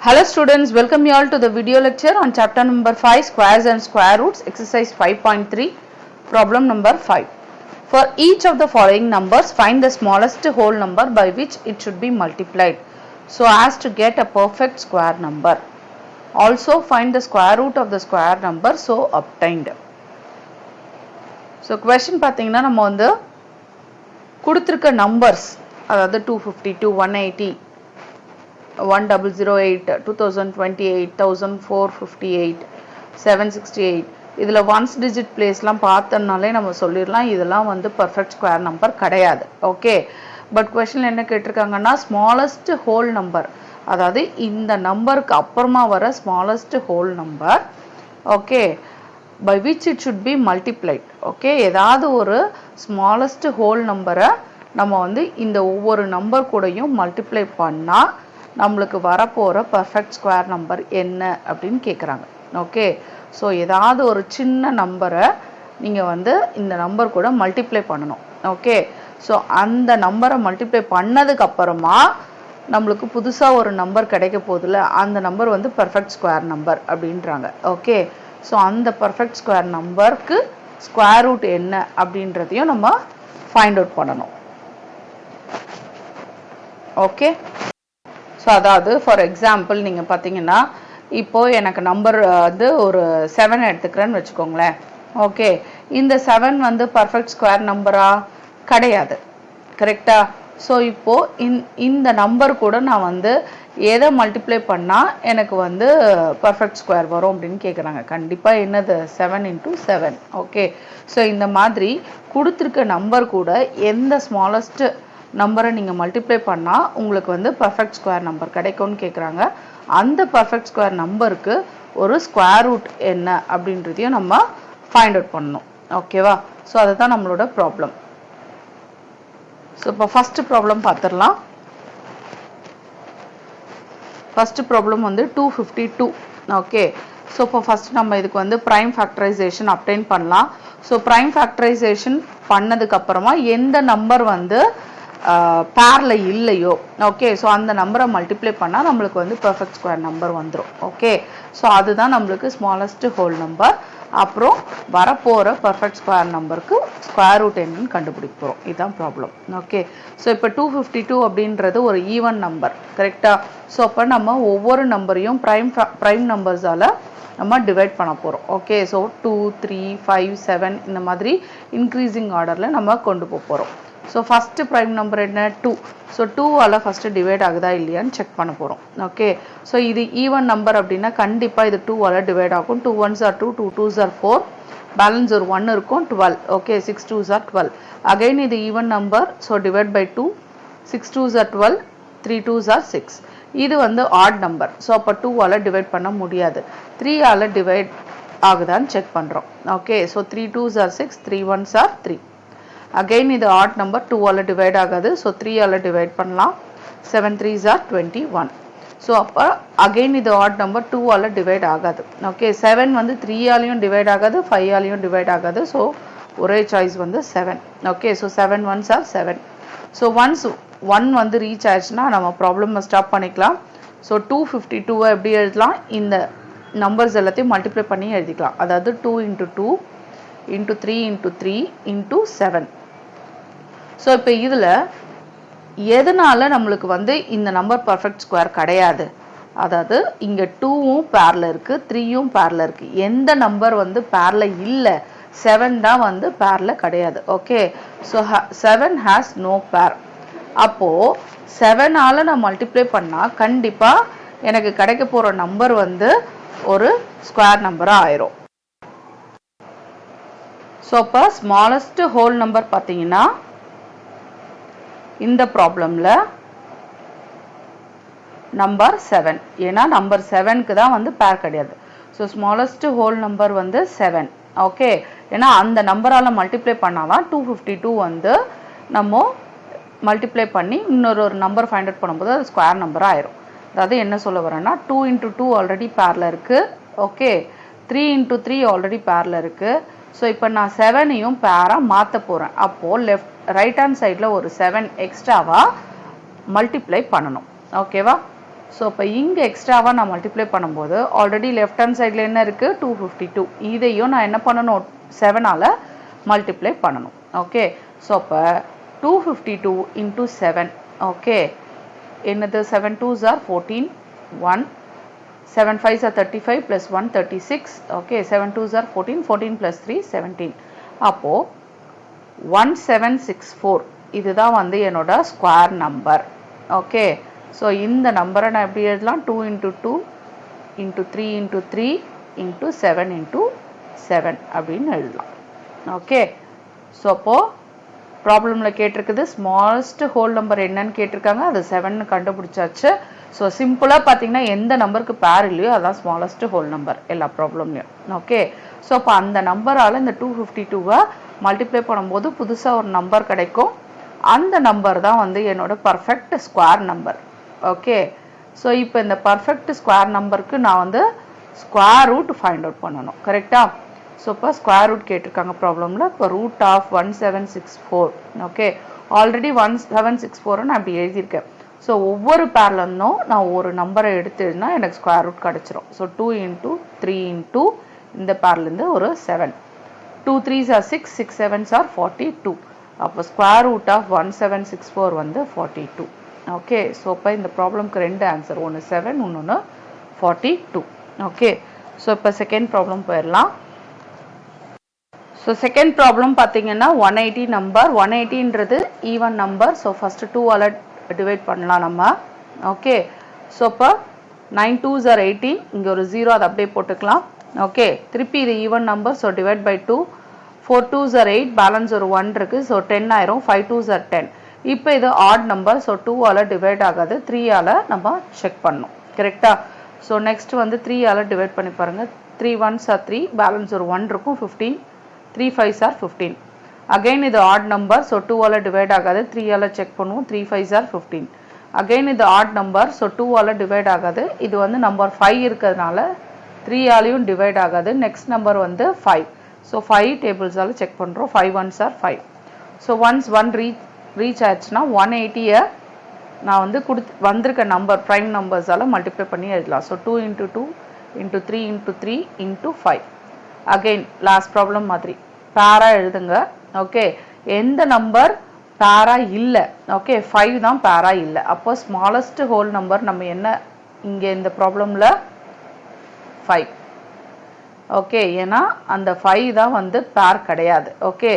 Hello students, welcome you all to the video lecture on chapter number 5 squares and square roots exercise 5.3 problem number 5. For each of the following numbers find the smallest whole number by which it should be multiplied so as to get a perfect square number. Also find the square root of the square number so obtained. So question பாத்தீங்கன்னா நம்ம வந்து கொடுத்திருக்க numbers அதாவது 252 180 1008 2028 1458 768 இதுல once digit பிளேஸ்லாம் பார்த்தனாலே நம்ம சொல்லிரலாம் இதெல்லாம் வந்து perfect square number கிடையாது. ஓகே, பட் क्वेश्चन என்ன கேட்டிருக்காங்கன்னா ஸ்மாலஸ்ட் ஹோல் நம்பர், அதாவது இந்த நம்பருக்கு அப்புறமா வர smallest whole number, okay, by which it should be multiplied. Okay, ஏதாவது ஒரு ஸ்மாலஸ்ட் ஹோல் நம்பரை நம்ம வந்து இந்த ஒவ்வொரு நம்பர் கூடயும் மல்டிப்ளை பண்ணா நம்மளுக்கு வரப்போகிற பர்ஃபெக்ட் ஸ்கொயர் நம்பர் என்ன அப்படின்னு கேட்குறாங்க. ஓகே, ஸோ ஏதாவது ஒரு சின்ன நம்பரை நீங்கள் வந்து இந்த நம்பர் கூட மல்டிப்ளை பண்ணணும். ஓகே, ஸோ அந்த நம்பரை மல்டிப்ளை பண்ணதுக்கப்புறமா நம்மளுக்கு புதுசாக ஒரு நம்பர் கிடைக்க போதில்ல, அந்த நம்பர் வந்து பர்ஃபெக்ட் ஸ்கொயர் நம்பர் அப்படின்றாங்க. ஓகே, ஸோ அந்த பர்ஃபெக்ட் ஸ்கொயர் நம்பருக்கு ஸ்கொயர் ரூட் என்ன அப்படின்றதையும் நம்ம ஃபைண்ட் அவுட் பண்ணணும். ஓகே, ஸோ அதாவது ஃபார் எக்ஸாம்பிள் நீங்கள் பார்த்தீங்கன்னா இப்போது எனக்கு நம்பர் வந்து ஒரு 7 எடுத்துக்கிறேன்னு வச்சுக்கோங்களேன். ஓகே, இந்த 7 வந்து பர்ஃபெக்ட் ஸ்கொயர் நம்பரா கிடையாது, கரெக்டா? ஸோ இப்போது இந்த நம்பர் கூட நான் வந்து எதை மல்டிப்ளை பண்ணால் எனக்கு வந்து பர்ஃபெக்ட் ஸ்கொயர் வரும் அப்படின்னு கேட்குறாங்க. கண்டிப்பாக என்னது 7 × 7. ஓகே, ஸோ இந்த மாதிரி கொடுத்துருக்க நம்பர் கூட எந்த ஸ்மாலஸ்ட் நம்பரை நீங்கள் மல்டிப்ளை பண்ணால் உங்களுக்கு வந்து பர்ஃபெக்ட் ஸ்கொயர் நம்பர் கிடைக்கும்னு கேட்குறாங்க. அந்த பர்ஃபெக்ட் ஸ்கொயர் நம்பருக்கு ஒரு ஸ்கொயர் ரூட் என்ன அப்படின்றதையும் நம்ம ஃபைண்ட் அவுட் பண்ணணும். ஓகேவா? ஸோ அதுதான் நம்மளோட ப்ராப்ளம். ஸோ இப்போ ஃபஸ்ட்டு ப்ராப்ளம் பார்த்துடலாம். ஃபஸ்ட்டு ப்ராப்ளம் வந்து 252. ஓகே, ஸோ இப்போ ஃபஸ்ட் நம்ம இதுக்கு வந்து ப்ரைம் ஃபேக்டரைசேஷன் அப்டைன் பண்ணலாம். ஸோ ப்ரைம் ஃபேக்டரைசேஷன் பண்ணதுக்கப்புறமா எந்த நம்பர் வந்து பேரில் இல்லையோ, ஓகே, ஸோ அந்த நம்பரை மல்டிப்ளை பண்ணால் நம்மளுக்கு வந்து பெர்ஃபெக்ட் ஸ்கொயர் நம்பர் வந்துடும். ஓகே, ஸோ அதுதான் நம்மளுக்கு ஸ்மாலஸ்ட் ஹோல் நம்பர். அப்புறம் வரப்போகிற பெர்ஃபெக்ட் ஸ்கொயர் நம்பருக்கு ஸ்கொயர் ரூட் என்னன்னு கண்டுபிடிக்க போகிறோம். இதுதான் ப்ராப்ளம். ஓகே, ஸோ இப்போ 252 அப்படின்றது ஒரு ஈவன் நம்பர், கரெக்டாக? ஸோ அப்போ நம்ம ஒவ்வொரு நம்பரையும் ப்ரைம் நம்பர்ஸால் நம்ம டிவைட் பண்ண போகிறோம். ஓகே, ஸோ 2 3 5 7 இந்த மாதிரி இன்க்ரீசிங் ஆர்டரில் நம்ம கொண்டு போக போகிறோம். ஸோ ஃபஸ்ட்டு ப்ரைம் நம்பர் என்ன? 2. ஸோ 2ஆல் ஃபஸ்ட்டு டிவைட் ஆகுதா இல்லையான்னு செக் பண்ண போகிறோம். ஓகே, ஸோ இது ஈவன் நம்பர் அப்படின்னா கண்டிப்பாக இது 2ஆல் டிவைட் ஆகும். 2 1s are 2, 2 2s are 4, balance ஒரு 1 இருக்கும், 12. Okay, 6 2s are 12. அகைன் இது even number, so divide by 2, 6 2s are 12, 3 2s are 6. இது வந்து ஆட் நம்பர், ஸோ அப்போ 2ஆல் டிவைட் பண்ண முடியாது. 3ஆல் டிவைட் ஆகுதான்னு செக் பண்ணுறோம். Okay, so 3 2s are 6, 3 1s are 3. Again இது ஆட் நம்பர், 2ஆல் டிவைட் ஆகாது, ஸோ 3ஆல் டிவைட் பண்ணலாம். 7 3s are 21. ஸோ அப்போ அகைன் இது ஆட் நம்பர், 2ஆல் டிவைட் ஆகாது. ஓகே, 7 வந்து 3ஆலையும் டிவைட் ஆகாது, 5ஆலையும் டிவைட் ஆகாது, ஸோ ஒரே சாய்ஸ் வந்து 7. Okay, so 7 1s are 7. So once 1 வந்து ரீச் ஆயிடுச்சுன்னா நம்ம ப்ராப்ளம் ஸ்டாப் பண்ணிக்கலாம். ஸோ 252 எப்படி எழுதலாம்? இந்த நம்பர்ஸ் எல்லாத்தையும் மல்டிப்ளை பண்ணி எழுதிக்கலாம். அதாவது 2 × 2 × 3 × 3 × 7. ஸோ இப்போ இதில் எதனால நம்மளுக்கு வந்து இந்த நம்பர் பர்ஃபெக்ட் ஸ்கொயர் கிடையாது? அதாவது இங்கே 2வும் பேரில் இருக்குது, 3யும் பேரில் இருக்குது. எந்த நம்பர் வந்து பேரில் இல்லை? 7 தான் வந்து பேரில் கிடையாது. ஓகே, ஸோ 7 ஹேஸ் நோ பேர். அப்போது 7ஆல் நான் மல்டிப்ளை பண்ணால் கண்டிப்பாக எனக்கு கிடைக்க போகிற நம்பர் வந்து ஒரு ஸ்கொயர் நம்பராக ஆயிரும். ஸோ அப்போ ஸ்மாலஸ்ட் ஹோல் நம்பர் பார்த்தீங்கன்னா இந்த ப்ராப்ளமில் நம்பர் 7. ஏன்னா நம்பர் 7க்கு தான் வந்து பேர் கிடையாது. ஸோ ஸ்மாலஸ்ட் ஹோல் நம்பர் வந்து 7. ஓகே, ஏன்னா அந்த நம்பரால் மல்டிப்ளை பண்ணாதான் 252 வந்து நம்ம மல்டிப்ளை பண்ணி இன்னொரு நம்பர் ஃபைண்ட் அவுட் பண்ணும்போது அது ஸ்கொயர் நம்பராக ஆயிரும். அதாவது என்ன சொல்ல வரேன்னா 2 × 2 ஆல்ரெடி பேரில் இருக்குது. ஓகே, 3 × 3 ஆல்ரெடி பேரில் இருக்குது. ஸோ இப்போ நான் 7ஐயும் பேராக மாற்ற போகிறேன். அப்போது ரைட் ஹேண்ட் சைடில் ஒரு 7 எக்ஸ்ட்ராவாக மல்டிப்ளை பண்ணணும். ஓகேவா? ஸோ இப்போ இங்கே எக்ஸ்ட்ராவாக நான் மல்டிப்ளை பண்ணும்போது ஆல்ரெடி லெஃப்ட் ஹேண்ட் சைடில் என்ன இருக்குது 252. இதையும் நான் என்ன பண்ணணும் 7ஆல் மல்டிப்ளை பண்ணணும். ஓகே ஸோ அப்போ 252 இன்ட்டு 7. ஓகே என்னது 7 2s are 14 1 7 5s are 35 plus 1 36. Okay 7 2s are 14 14 plus 3 17. அப்போது 1764 இதுதான் வந்து என்னோட ஸ்கொயர் நம்பர். ஓகே ஸோ இந்த நம்பரை நான் எப்படி எழுதலாம் 2 into 2 into 3 into 3 into 7 into 7 அப்படின்னு எழுதலாம். ஓகே ஸோ அப்போது ப்ராப்ளமில் கேட்டிருக்குது ஸ்மாலஸ்ட் ஹோல் நம்பர் என்னன்னு கேட்டிருக்காங்க, அது 7ன்னு கண்டுபிடிச்சாச்சு. ஸோ சிம்பிளாக பார்த்தீங்கன்னா எந்த நம்பருக்கு பேர் இல்லையோ அதான் ஸ்மாலஸ்ட் ஹோல் நம்பர் எல்லா ப்ராப்ளம்லையும். ஓகே ஸோ அப்போ அந்த நம்பரால் இந்த 252-வை மல்டிப்ளை பண்ணும்போது புதுசாக ஒரு நம்பர் கிடைக்கும். அந்த நம்பர் தான் வந்து என்னோட perfect square number. Okay so இப்போ இந்த பர்ஃபெக்ட் ஸ்கொயர் நம்பருக்கு நான் வந்து ஸ்கொயர் ரூட் ஃபைண்ட் அவுட் பண்ணணும். கரெக்டாக? ஸோ இப்போ ஸ்கொயர் ரூட் கேட்டிருக்காங்க ப்ராப்ளமில். இப்போ ரூட் ஆஃப் 1764. ஓகே ஆல்ரெடி 1764 நான் இப்படி எழுதியிருக்கேன். ஸோ ஒவ்வொரு பேர்லேருந்தும் நான் ஒரு நம்பரை எடுத்துனா எனக்கு ஸ்கொயர் ரூட் கிடச்சிரும். ஸோ 2 into 3 into இந்த பேர்லேருந்து ஒரு 7 2 3s are 6 6 7s are 42. அப்போ ஸ்கொயர் ரூட் ஆஃப் 1764 வந்து 42. ஓகே ஸோ இப்போ இந்த ப்ராப்ளம்க்கு ரெண்டு ஆன்சர், ஒன்று 7 இன்னொன்று 42. ஓகே ஸோ இப்போ செகண்ட் ப்ராப்ளம் போயிடலாம். ஸோ செகண்ட் ப்ராப்ளம் பார்த்தீங்கன்னா 180 நம்பர். 180ன்றது ஈவன் நம்பர். ஸோ ஃபஸ்ட்டு 2ஆல் டிவைட் பண்ணலாம் நம்ம. ஓகே ஸோ இப்போ 9 2s are 18. இங்கே ஒரு 0 அதை அப்படியே போட்டுக்கலாம். ஓகே திருப்பி இது even number. So divide by 2 4 2s are 8. Balance ஒரு 1 இருக்குது. ஸோ 10 ஆயிரும். 5 2s are 10. இப்போ இது ஆட் நம்பர். ஸோ 2ஆல் டிவைட் ஆகாது, 3ஆல் நம்ம செக் பண்ணணும். கரெக்டாக? ஸோ நெக்ஸ்ட் வந்து 3ஆல் டிவைட் பண்ணி பாருங்கள். 3 1s are 3. பேலன்ஸ் ஒரு 1 இருக்கும். 15 3 5s are 15. அகைன் இது ஆட் நம்பர். ஸோ 2ஆல் டிவைட் ஆகாது, 3ஆல் செக் பண்ணுவோம். 3 5s are 15. அகைன் இது ஆட் நம்பர். ஸோ 2ஆல் டிவைட் ஆகாது. இது வந்து நம்பர் 5 இருக்கிறதுனால 3ஆலையும் டிவைட் ஆகாது. நெக்ஸ்ட் நம்பர் வந்து 5. ஸோ 5 டேபிள்ஸால் செக் பண்ணுறோம். 5 1s are 5. So once 1 reach ஆயிடுச்சுன்னா 180-ஐ நான் வந்து வந்திருக்க நம்பர் ப்ரைம் நம்பர்ஸால் மல்டிப்ளை பண்ணி எழுதலாம். So 2 into 2 into 3 into 3 into 5. Again last problem மாதிரி பேராக எழுதுங்க. ஓகே எந்த நம்பர் பேராக இல்லை? ஓகே 5 தான் பேராக இல்லை. அப்போ ஸ்மாலஸ்ட் ஹோல் நம்பர் நம்ம என்ன இங்கே இந்த ப்ராப்ளமில் 5. ஓகே ஏன்னா அந்த 5 தான் வந்து பேர் கிடையாது. ஓகே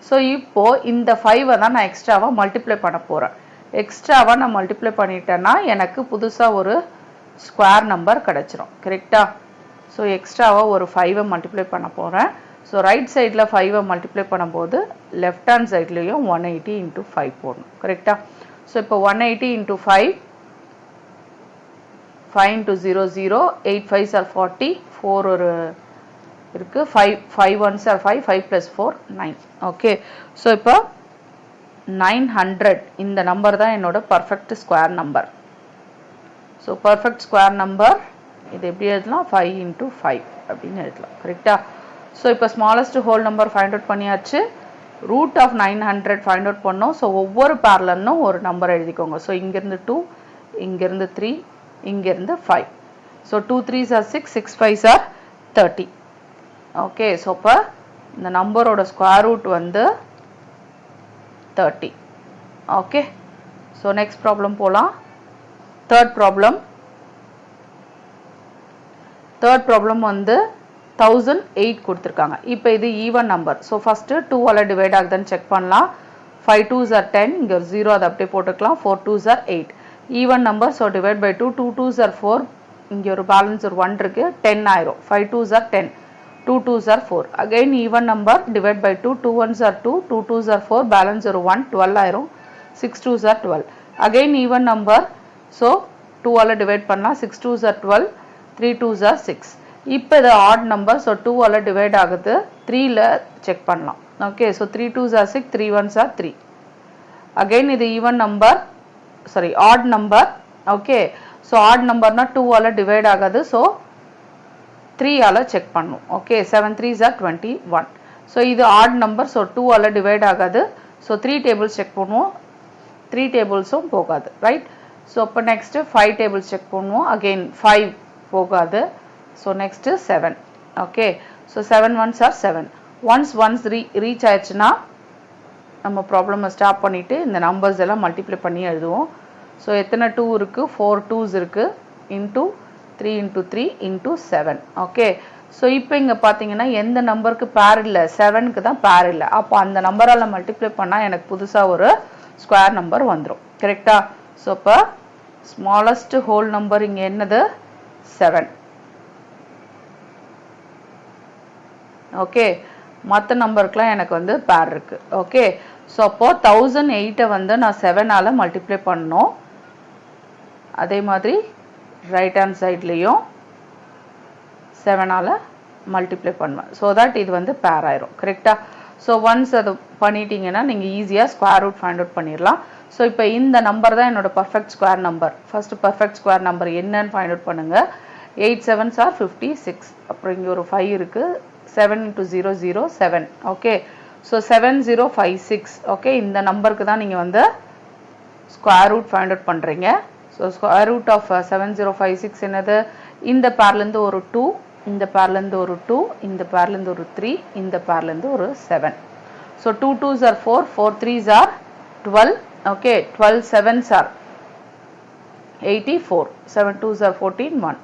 ஸோ இப்போது இந்த 5-ஐ தான் நான் எக்ஸ்ட்ராவாக மல்டிப்ளை பண்ண போகிறேன். எக்ஸ்ட்ராவாக நான் மல்டிப்ளை பண்ணிட்டேன்னா எனக்கு புதுசாக ஒரு ஸ்கொயர் நம்பர் கிடச்சிரும். கரெக்டாக? ஸோ எக்ஸ்ட்ராவாக ஒரு 5-ஐ மல்டிப்ளை பண்ண போகிறேன். ஸோ ரைட் சைடில் 5-ஐ மல்டிப்ளை பண்ணும்போது லெஃப்ட் ஹேண்ட் சைட்லேயும் 180 into 5 போடணும். கரெக்டாக? ஸோ இப்போ 180 into 5 5 into 0 0 8 5s are 40 4 ஒரு இருக்கு. 5 1s are 5 5 plus 4 9. Okay so இப்போ 900 இந்த நம்பர் தான் என்னோட perfect square number. So perfect square number இது எப்படி எழுதலாம் 5 into 5 அப்படின்னு எழுதலாம். கரெக்டா? ஸோ இப்போ smallest whole number find out பண்ணியாச்சு. ரூட் ஆஃப் 900 ஃபைண்ட் அவுட் பண்ணோம். ஸோ ஒவ்வொரு பேர்லன்னும் ஒரு நம்பர் எழுதிக்கோங்க. ஸோ இங்கேருந்து 2 இங்கேருந்து 3 இங்கேருந்து 5. So 2 3s are 6 6 5s are 30. Okay so இப்போ இந்த நம்பரோட ஸ்கொயர் ரூட் வந்து 30. ஓகே ஸோ நெக்ஸ்ட் ப்ராப்ளம் போகலாம். தேர்ட் ப்ராப்ளம் வந்து 1008 கொடுத்துருக்காங்க. இப்போ இது ஈவன் நம்பர். ஸோ ஃபஸ்ட்டு 2ஆல் டிவைட் ஆகுதுன்னு செக் பண்ணலாம். 5 2s are 10. இங்கே ஒரு 0 அதை அப்படியே போட்டுக்கலாம். 4 2s are 8. Even number. So divide by 2 2 2s are 4. இங்கே ஒரு பேலன்ஸ் ஒரு 1 இருக்குது. 10 ஆயிரும். 5 2s are 10. 2 2s are 4. Again even number divide by 2 2 1s are 2 2 2s are 4 balance ஒரு 1 12 ஆயிரும். 6 2s are 12. Again even number. So 2ஆல் டிவைட் பண்ணலாம். 6 2s are 12 3 2s are 6. இப்போ இது ஆட் நம்பர். ஸோ 2ஆல் டிவைட் ஆகுது. 3ல செக் பண்ணலாம். Okay so 3 2s are 6 3 1s are 3. Again இது even number sorry odd number. Okay so odd நம்பர்னா 2ஆல் டிவைட் ஆகாது. ஸோ 3ஆல் செக் பண்ணும். Okay 7 3s are 21. ஸோ இது ஆட் நம்பர். ஸோ 2ஆல் டிவைட் ஆகாது. ஸோ 3 டேபிள்ஸ் செக் பண்ணுவோம். 3 டேபிள்ஸும் போகாது. ரைட்? ஸோ அப்போ நெக்ஸ்ட்டு 5 டேபிள்ஸ் செக் பண்ணுவோம். அகெயின் 5 போகாது. So next 7. Okay, so 7 ones are 7. Once reach ஆயிடுச்சுன்னா நம்ம ப்ராப்ளமை ஸ்டாப் பண்ணிவிட்டு இந்த நம்பர்ஸ் எல்லாம் மல்டிப்ளை பண்ணி எழுதுவோம். ஸோ எத்தனை 2 இருக்குது? 4 2s இருக்குது. Into 3 into 3 into 7. Okay, so இப்போ இங்கே பார்த்தீங்கன்னா எந்த நம்பருக்கு பேர் இல்லை? 7க்கு தான் பேர் இல்லை. அப்போ அந்த நம்பரால் மல்டிப்ளை பண்ணால் எனக்கு புதுசாக ஒரு ஸ்கொயர் நம்பர் வந்துடும். கரெக்டா? ஸோ இப்போ ஸ்மாலஸ்ட் ஹோல் நம்பர் இங்கே என்னது? 7. ஓகே, மற்ற நம்பருக்குலாம் எனக்கு வந்து பேர் இருக்குது. ஓகே, ஸோ அப்போது 1008 வந்து நான் 7ஆல் மல்டிப்ளை பண்ணணும். அதே மாதிரி ரைட் ஹேண்ட் சைட்லேயும் 7ஆல் மல்டிப்ளை பண்ணுவேன். ஸோ தட் இது வந்து பேர் ஆயிரும். கரெக்டாக? ஸோ ஒன்ஸ் அது பண்ணிட்டீங்கன்னா நீங்கள் ஈஸியாக ஸ்கொயர் ரூட் ஃபைண்ட் அவுட் பண்ணிடலாம். ஸோ இப்போ இந்த நம்பர் தான் என்னோட perfect square number. First perfect square number என்னன்னு ஃபைண்ட் அவுட் பண்ணுங்கள். 8 7s are 56. அப்புறம் இங்கே ஒரு 5 இருக்குது. 7 into 0 0 7. Okay, so 7056. ஓகே, இந்த நம்பருக்கு தான் நீங்கள் வந்து ஸ்கொயர் ரூட் ஃபைண்ட் அவுட் பண்ணுறீங்க. ஸோ ஸ்கொயர் ரூட் ஆஃப் 7056 என்னது? இந்த பேர்லேருந்து ஒரு 2, இந்த பேர்லேருந்து ஒரு 2, இந்த பேர்லேருந்து ஒரு 3, இந்த பேர்லேருந்து ஒரு 7. So 2 2s are 4, 4 3s are 12. Okay, 12 7s are 84, 7 2s are 14, 1.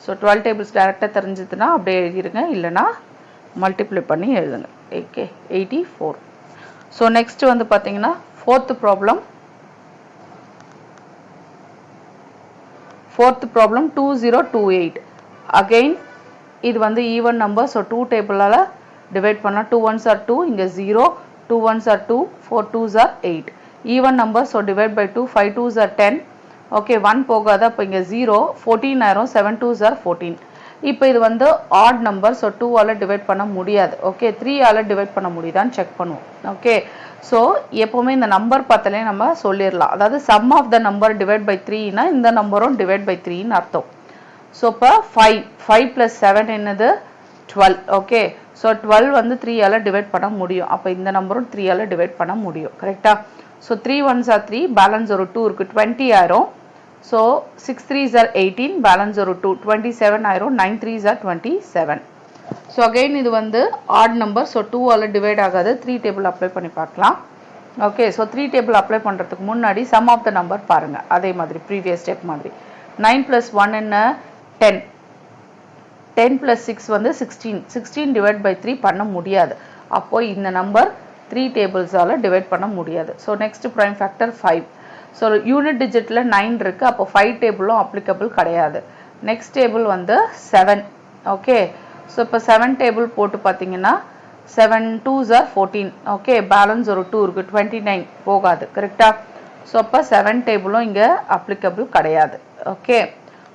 So 12 tables டேரெக்டாக தெரிஞ்சதுன்னா அப்படியே எழுதிருங்க, இல்லைனா மல்டிப்ளை பண்ணி எழுதுங்க. ஓகே, 84. ஸோ நெக்ஸ்ட் வந்து பார்த்தீங்கன்னா ஃபோர்த் ப்ராப்ளம் 2028. அகெயின் இது வந்து ஈவன் நம்பர். ஸோ 2 டேபிளால் டிவைட் பண்ணால் 2 1s are 2, இங்கே 0, 2 1s are 2, 4 2s are 8. Even number. So divide by 2, 5 2s are 10. Okay, 1 போகாத. அப்போ இங்கே 0, 14 ஆயிரும். 7 2s are 14. இப்போ இது வந்து ஆட் நம்பர். ஸோ 2ஆல் டிவைட் பண்ண முடியாது. ஓகே, 3ஆல் டிவைட் பண்ண முடியுதான்னு செக் பண்ணுவோம். ஓகே, ஸோ எப்போவுமே இந்த நம்பர் பார்த்தாலே நம்ம சொல்லிடலாம். அதாவது sum of the number divide by 3னா இந்த நம்பரும் டிவைட் பை 3ன்னு அர்த்தம். ஸோ இப்போ 5 + 7 என்னது? 12. ஓகே, ஸோ 12 வந்து 3ஆல் டிவைட் பண்ண முடியும். அப்போ இந்த நம்பரும் 3ஆல் டிவைட் பண்ண முடியும். கரெக்டாக? ஸோ 3 1s are 3, பேலன்ஸ் ஒரு 2 இருக்குது, 20 ஆயிரும். ஸோ 6 3s are 18, பேலன்ஸ் ஒரு 2, 27 ஆயிரும். 9 3s are 27. ஸோ அகெயின் இது வந்து ஆட் நம்பர். ஸோ 2ஆல் டிவைட் ஆகாது. 3 டேபிள் அப்ளை பண்ணி பார்க்கலாம். ஓகே, ஸோ 3 டேபிள் அப்ளை பண்ணுறதுக்கு முன்னாடி சம் ஆஃப் த நம்பர் பாருங்கள். அதே மாதிரி ப்ரீவியஸ் ஸ்டெப் மாதிரி 9 + 1 என்ன? 10. 10 + 6 வந்து 16. 16 டிவைட் பை 3 பண்ண முடியாது. அப்போது இந்த நம்பர் 3 டேபிள்ஸால் டிவைட் பண்ண முடியாது. So next prime factor 5. So unit டிஜிட்டில் 9 இருக்குது. அப்போ 5 டேபிளும் அப்ளிகபிள் கிடையாது. நெக்ஸ்ட் டேபிள் வந்து 7. ஓகே, ஸோ இப்போ 7 டேபிள் போட்டு பார்த்தீங்கன்னா 7 2s are 14. ஓகே, பேலன்ஸ் ஒரு 2 இருக்குது, 29 போகாது. கரெக்டாக? ஸோ அப்போ 7 டேபிளும் இங்கே அப்ளிகபிள் கிடையாது. Okay,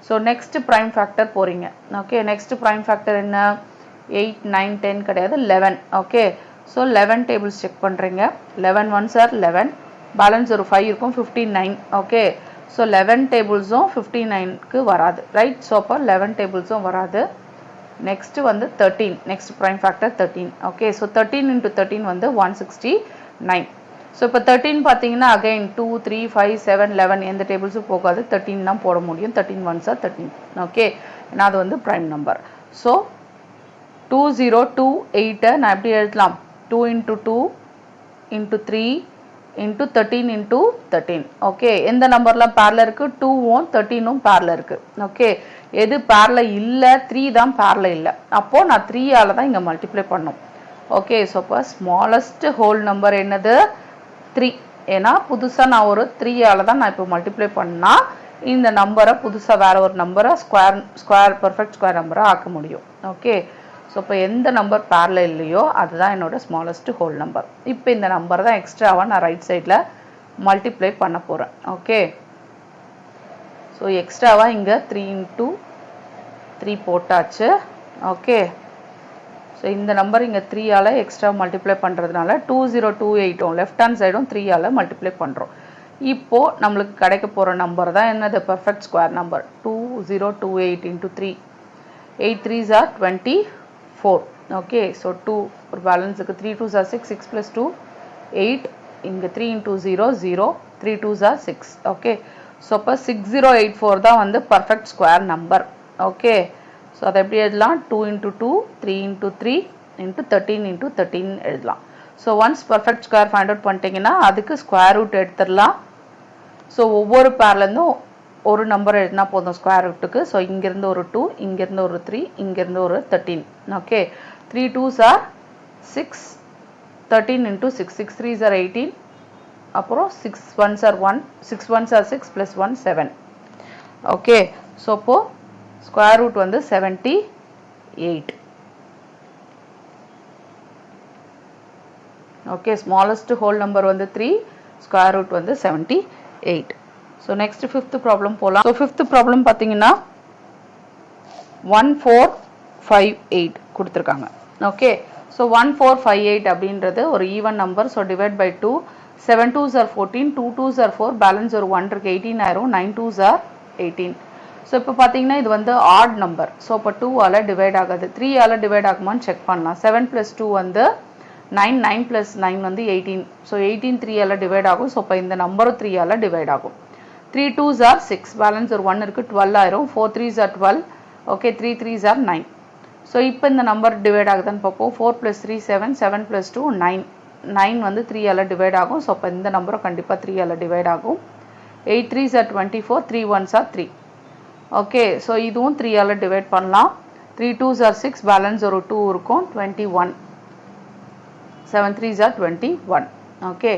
so next prime factor போகிறீங்க. ஓகே, நெக்ஸ்ட் ப்ரைம் ஃபேக்டர் என்ன? 8 9 10 கிடையாது, 11. ஓகே, ஸோ 11 டேபிள்ஸ் செக் பண்ணுறீங்க. 11 1s are 11, பேலன்ஸ் ஒரு 5 இருக்கும், 59. ஓகே, ஸோ 11 டேபிள்ஸும் 59க்கு வராது. ரைட்? ஸோ அப்போ 11 டேபிள்ஸும் வராது. நெக்ஸ்ட் வந்து 13. Next prime factor 13. Okay, so 13 × 13 வந்து 169. ஸோ இப்போ 13 பார்த்தீங்கன்னா அகைன் 2 3 5 7 11 எந்த டேபிள்ஸும் போகாது. 13 தான் போட முடியும். 13 1s are 13. ஓகே, ஏன்னா அது வந்து ப்ரைம் நம்பர். ஸோ 2028 நான் எப்படி எழுதலாம்? 2 × 2 × 3 × 13 × 13. ஓகே, எந்த நம்பர்லாம் பேரில் இருக்குது? 2ம் 13ம் பேரில் இருக்குது. ஓகே, எது பேரில் இல்லை? 3 தான் பேரில் இல்லை. அப்போது நான் 3ஆல் தான் இங்கே மல்டிப்ளை பண்ணோம். ஓகே, ஸோ இப்போ ஸ்மாலஸ்ட் ஹோல் நம்பர் என்னது? 3. ஏன்னா புதுசாக நான் ஒரு 3ஆல் தான் நான் இப்போ மல்டிப்ளை பண்ணால் இந்த நம்பரை புதுசாக வேறு ஒரு நம்பரை ஸ்கொயர் பர்ஃபெக்ட் ஸ்கொயர் நம்பராக ஆக்க முடியும். ஓகே, ஸோ இப்போ எந்த நம்பர் பேரில் இல்லையோ அதுதான் என்னோட ஸ்மாலஸ்ட் ஹோல் நம்பர். இப்போ இந்த நம்பர் தான் எக்ஸ்ட்ராவாக நான் ரைட் சைடில் மல்டிப்ளை பண்ண போகிறேன். ஓகே, ஸோ எக்ஸ்ட்ராவாக இங்கே 3 × 3 போட்டாச்சு. ஓகே, ஸோ இந்த நம்பர் இங்கே 3ஆல் எக்ஸ்ட்ரா மல்டிப்ளை பண்ணுறதுனால 2028 லெஃப்ட் ஹேண்ட் சைடும் 3ஆல் மல்டிப்ளை பண்ணுறோம். இப்போது நம்மளுக்கு கிடைக்க போகிற நம்பர் தான் என்னது? Perfect square number. 2028 × 3, 8 3s are 24. Okay, so 2 ஒரு பேலன்ஸுக்கு 3 2s are 6, 6 + 2 8, இங்கே 3 × 0 0, 3 2s are 6. ஓகே, ஸோ அப்போ 6084 தான் வந்து perfect square number. Okay, so அதை எப்படி எழுதலாம்? 2 into 2, 3 into 3 into 13 into 13 எழுதலாம். So once perfect square find out பண்ணிட்டீங்கன்னா அதுக்கு ஸ்கொயர் ரூட் எடுத்துடலாம். ஸோ ஒவ்வொரு பேர்லேருந்தும் ஒரு நம்பர் எழுதினா போதும் ஸ்கொயர் ரூட்டுக்கு. ஸோ இங்கேருந்து ஒரு 2, இங்கேருந்து ஒரு 3, இங்கேருந்து ஒரு 13. Okay, 3 2s are 6, 13 into 6, 6 3s are 18, அப்புறம் 6 1s are 1, 6 1s are 6 plus 1 7. Okay, so அப்போ ஸ்கொயர் ரூட் வந்து 78. ஓகே, ஸ்மாலஸ்ட் ஹோல் நம்பர் வந்து 3, ஸ்கொயர் ரூட் வந்து 78. ஸோ நெக்ஸ்ட் ஃபிஃப்த் ப்ராப்ளம் போகலாம். ஸோ ஃபிஃப்த் ப்ராப்ளம் பார்த்தீங்கன்னா 1458 கொடுத்துருக்காங்க. ஓகே, ஸோ 1458 அப்படின்றது ஒரு even number. So divide by 2, 7 2s are 14, 2 2s are 4, balance ஒரு 1 இருக்கு, 18 ஆயிரும், 9 2s are 18. ஸோ இப்போ பார்த்தீங்கன்னா இது வந்து ஆட் நம்பர். ஸோ இப்போ 2ஆல் டிவைட் ஆகாது, 3ஆல் டிவைட் ஆகுமான்னு செக் பண்ணலாம். 7 + 2 வந்து 9, 9 + 9 வந்து 18. ஸோ 18 3ஆல் டிவைட் ஆகும். ஸோ இப்போ இந்த நம்பரும் 3ஆல் டிவைட் ஆகும். 3 2s are 6, பேலன்ஸ் ஒரு 1 இருக்குது, 12 ஆயிரும், 4 3s are 12. Okay, 3 3s are 9. So இப்போ இந்த நம்பர் டிவைட் ஆகுதுன்னு பார்ப்போம். 4 + 3 7, 7 + 2 9, 9 வந்து 3ஆல் டிவைட் ஆகும். ஸோ அப்போ இந்த நம்பரும் கண்டிப்பாக 3ஆல் டிவைட் ஆகும். 8 3s are 24, 3 1s are 3. Okay, so இதுவும் 3ஆல் டிவைட் பண்ணலாம். 3 2s are 6, பேலன்ஸ் ஒரு 2 இருக்கும், 21, 7 3s are 21. Okay,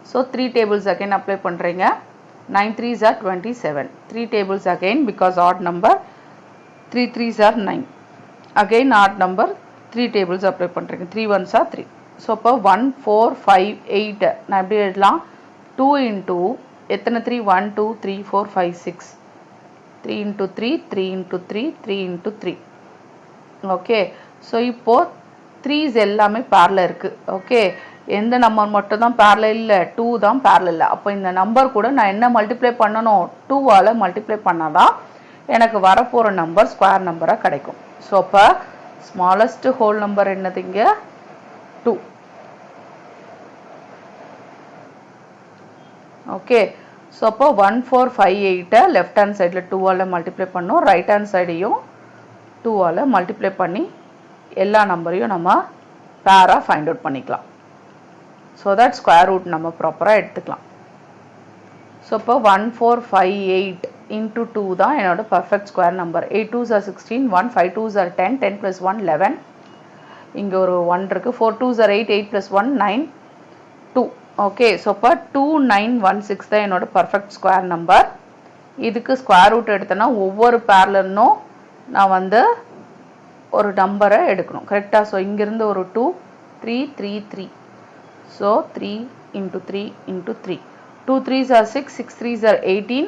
so 3 tables again apply பண்ணுறீங்க. 9 3s are 27. 3 tables again because odd number. 3 3s are 9. Again odd number. 3 tables apply பண்றீங்க. 3 1s are 3. So அப்போ 1 4 5 8 நான் எப்படி எழுதலாம்? 2 into எத்தனை 3? 1 2 3 4 5 6. 3 into 3, 3 into 3, 3 into 3. Okay, so இப்போ 3s எல்லாமே பேரில் இருக்குது. ஓகே, எந்த நம்பர் மட்டும் தான் பேரலல் இல்லை? 2 தான் பேரலல். அப்போ இந்த நம்பர் கூட நான் என்ன மல்டிப்ளை பண்ணணும்? 2ஆல் மல்டிப்ளை பண்ணாதான் எனக்கு வரப்போகிற நம்பர் ஸ்கொயர் நம்பராக கிடைக்கும். ஸோ அப்போ ஸ்மாலஸ்ட் ஹோல் நம்பர் என்னதுங்க? 2. ஓகே, ஸோ அப்போ 1458 லெஃப்ட் ஹேண்ட் சைடில் 2ஆல் மல்டிப்ளை பண்ணோம், ரைட் ஹேண்ட் சைடையும் 2ஆல் மல்டிப்ளை பண்ணி எல்லா நம்பரையும் நம்ம பேராக ஃபைண்ட் அவுட் பண்ணிக்கலாம். ஸோ தட் ஸ்கொயர் ரூட் நம்ம ப்ராப்பராக எடுத்துக்கலாம். ஸோ இப்போ 1458 into 2 தான் என்னோட perfect square number. 8 2s are 16, 1 5 2s are 10, 10 + 1 11. இங்கே ஒரு 1 இருக்குது. 4 2s are 8, 8 + 1 9, 2. ஓகே, ஸோ இப்போ 2916 தான் என்னோட பர்ஃபெக்ட் ஸ்கொயர் நம்பர். இதுக்கு ஸ்கொயர் ரூட் எடுத்தேன்னா ஒவ்வொரு பேர்லன்னும் நான் வந்து ஒரு நம்பரை எடுக்கணும், கரெக்டாக? ஸோ இங்கேருந்து ஒரு 2 3 3 3. So 3 into 3 into 3. 2 3s are 6, 6 3s are 18.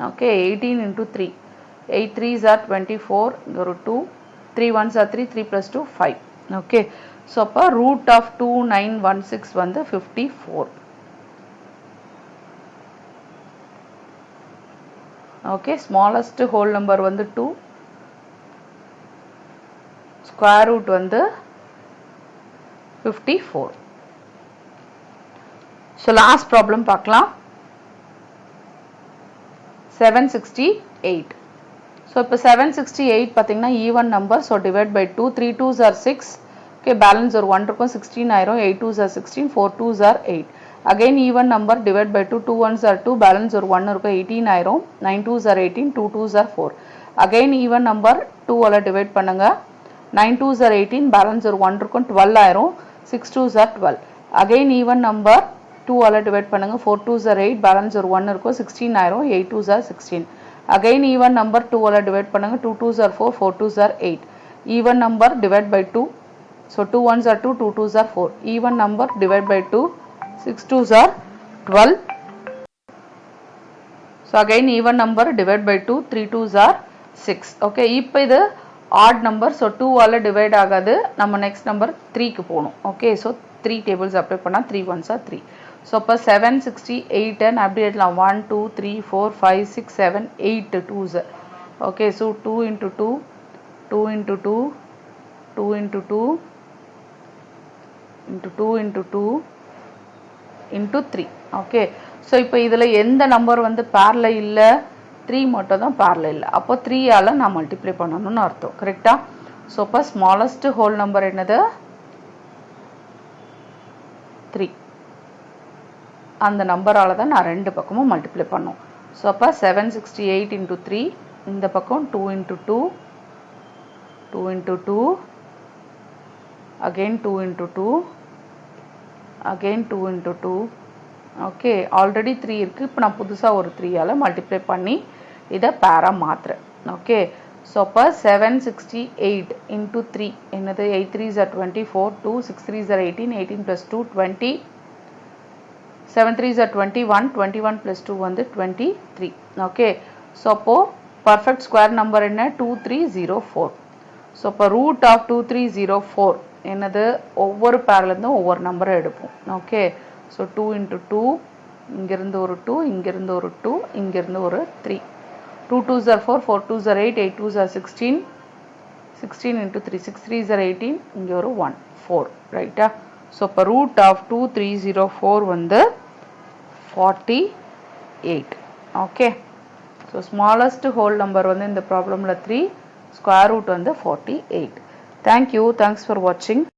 Okay, 18 into 3. 8 3s are 24. Go to 2. 3 1s are 3. 3 plus 2 5. Okay, so அப்போ root of 2916 வந்து 54. Okay, smallest whole number வந்து 2. Square root வந்து 54. So last problem பார்க்கலாம். 768. So இப்போ 768 பார்த்தீங்கன்னா even number. So divide by 2. 3 2s are 6. Okay, balance ஒரு 1 இருக்கும், 16 ஆயிரும். 8 2s are 16, 4 2s are 8. Again even number. Divide by 2. 2 1s are 2, balance ஒரு 1 இருக்கும், 18 ஆயிரும். 9 2s are 18, 2 2s are 4. Again even number. 2ஆல் டிவைட் பண்ணுங்க. 9 2s are 18, பேலன்ஸ் ஒரு 1 இருக்கும், 12 ஆயிரும். 6 2s are 12. Again even number. 2ஆல் டிவைட் பண்ணுங்க. 4 2s are 8, பேலன்ஸ் ஒரு 1 இருக்கும், 16 ஆயிரும். 8 2s are 16. Again even number. 2ஆல் டிவைட் பண்ணுங்க. 2 2s are 4, 4 2s are 8. Even number. Divide by 2. So 2 1s are 2, 2 2s are 4. Even number. Divide by 2. 6 2s are 12. So again even number. Divide by 2. 3 2s are 6. Okay, இப்போ இது odd number. So 2ஆல் divide ஆகாது. நம்ம next number 3க்கு போகணும். Okay, so 3 tables apply பண்ணால் 3 1s are 3. So அப்போ 768 அப்படி எடுக்கலாம். 1 2 3 4 5 6 7 8 2s. Okay, so 2 into 2, 2 into 2, 2 into 2, into 2 into 2 into 3. Okay, so இப்போ இதில் எந்த நம்பர் வந்து பேரில் இல்லை, 3 மட்டும் தான் பேரில் இல்லை. அப்போ 3ஆல் நான் மல்டிப்ளை பண்ணணும்னு அர்த்தம். கரெக்டாக? ஸோ இப்போ ஸ்மாலஸ்ட் ஹோல் நம்பர் என்னது? 3. அந்த நம்பரால் தான் நான் ரெண்டு பக்கமும் மல்டிப்ளை பண்ணோம். ஸோ அப்போ 768 into 3, இந்த பக்கம் 2 into 2, 2 into 2, again 2 into 2, again 2 into 2. Okay, already 3 இருக்குது. இப்போ நான் புதுசாக ஒரு 3ஆல் மல்டிப்ளை பண்ணி இதை பேராக மாற்றுறேன். ஓகே, ஸோ அப்போ 768 into 3 என்னது? 8 3s are 24, 2 6 3s are 18, 18 plus 2 20, 7 3s are 21, 21 plus 2 வந்து 23. ஓகே, ஸோ அப்போது பர்ஃபெக்ட் ஸ்கொயர் நம்பர் என்ன? 2304. ஸோ இப்போ ரூட் ஆஃப் 2304 என்னது? ஒவ்வொரு பேர்லேருந்தும் ஒவ்வொரு நம்பரை எடுப்போம். ஓகே, ஸோ 2 into 2, இங்கிருந்து ஒரு 2, இங்கிருந்து ஒரு 2, இங்கிருந்து ஒரு 3. 2 2s are 4, 4 2s are 8, 8 2s are 16, 16 into 3, 6 3s are 18, இங்கே ஒரு 1 4. ரைட்டா? ஸோ இப்போ ரூட் ஆஃப் 2304 வந்து 48. Okay, so smallest whole number வந்து இந்த ப்ராப்ளமில் 3, ஸ்கொயர் ரூட் வந்து 48. தேங்க்யூ, தேங்க்ஸ் ஃபார் வாட்சிங்.